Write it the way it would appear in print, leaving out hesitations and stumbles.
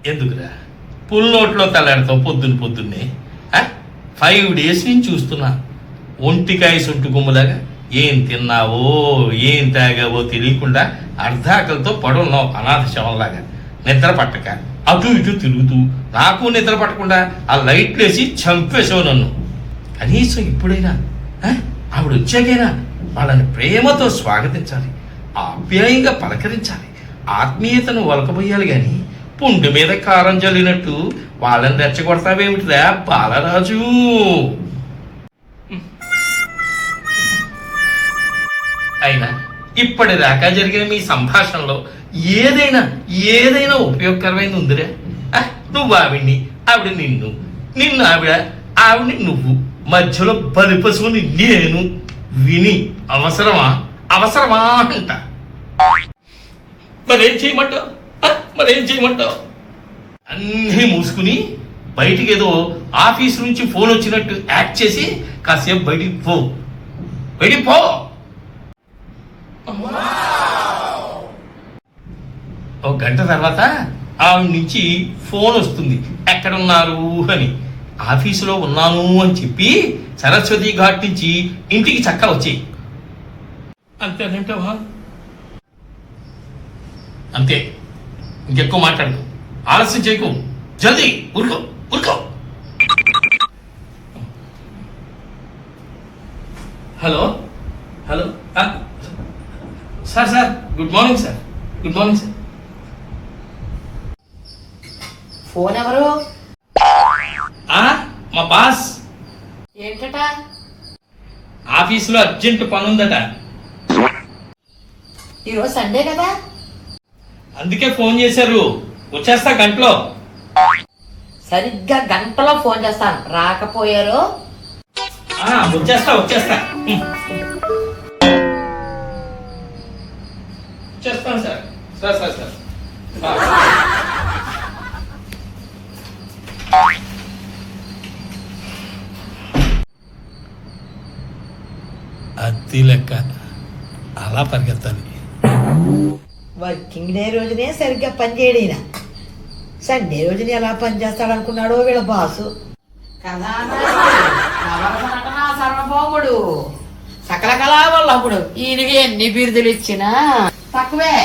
ఎందుకురా పుల్నోట్లో తలాడుతావు పొద్దున్నే 5 days నుంచి చూస్తున్నా. ఒంటికాయ సొంటు గుమ్ములాగా ఏం తిన్నావో ఏం తాగావో తెలియకుండా అర్ధాకలతో పడున్నావు అనాథ శవంలాగా. నిద్ర పట్టక అటు ఇటు తిరుగుతూ నాకు నిద్ర పట్టకుండా ఆ లైట్లు వేసి చంపేసావు నన్ను. కనీసం ఇప్పుడైనా ఆవిడ వచ్చాకైనా వాళ్ళని ప్రేమతో స్వాగతించాలి, ఆప్యాయంగా పలకరించాలి, ఆత్మీయతను వలకబోయాలి. కానీ పుండు మీద కారం జల్లినట్టు వాళ్ళని రెచ్చగొడతావేమిటిరా బాలరాజు? అయినా ఇప్పటిదాకా జరిగిన మీ సంభాషణలో ఏదైనా ఉపయోగకరమైనది ఉందిరా? నువ్వు ఆవిడ్ని, ఆవిడ నిన్ను ఆవిడ్ని నువ్వు, మధ్యలో బలిపశువుని నేను విని అవసరమా అంట. మరేం చేయమంటావు? అన్నీ మూసుకుని బయటికి ఏదో ఆఫీస్ నుంచి ఫోన్ వచ్చినట్టు యాక్ట్ చేసి కాసేపు బయటికి పో. ఒక గంట తర్వాత ఆవిడ నుంచి ఫోన్ వస్తుంది, ఎక్కడున్నారు అని. ఆఫీసులో ఉన్నాను అని చెప్పి సరస్వతి ఘాట్ నుంచి ఇంటికి చక్కా వచ్చేయి. అంతేనంటావా? అంతే, ఇంకెక్కువ మాట్లాడుకో, ఆలస్యం చేయకు, జల్దీ ఉరుకో. Hello sir good morning sir. Phone ఎవరు? మా బాస్. ఏంటట? ఆఫీసులో అర్జెంట్ పనుందట. ఈరోజు సండే కదా, అందుకే ఫోన్ చేశారు. వచ్చేస్తా గంటలో. సరిగ్గా గంటలో ఫోన్ చేస్తాను, రాకపోయారు? వచ్చేస్తా. చేస్తాను సార్. అతి లెక్క అలా పరిగెత్తాలి. వర్కింగ్ డే రోజునే సరిగ్గా పనిచేయడు, సండే రోజుని ఎలా పనిచేస్తాడు అనుకున్నాడో వీళ్ళ బాసు. సర్వభౌముడు, సకల కళావల్లభుడు, ఈయనకి ఎన్ని బిరుదులు ఇచ్చినా తక్కువే.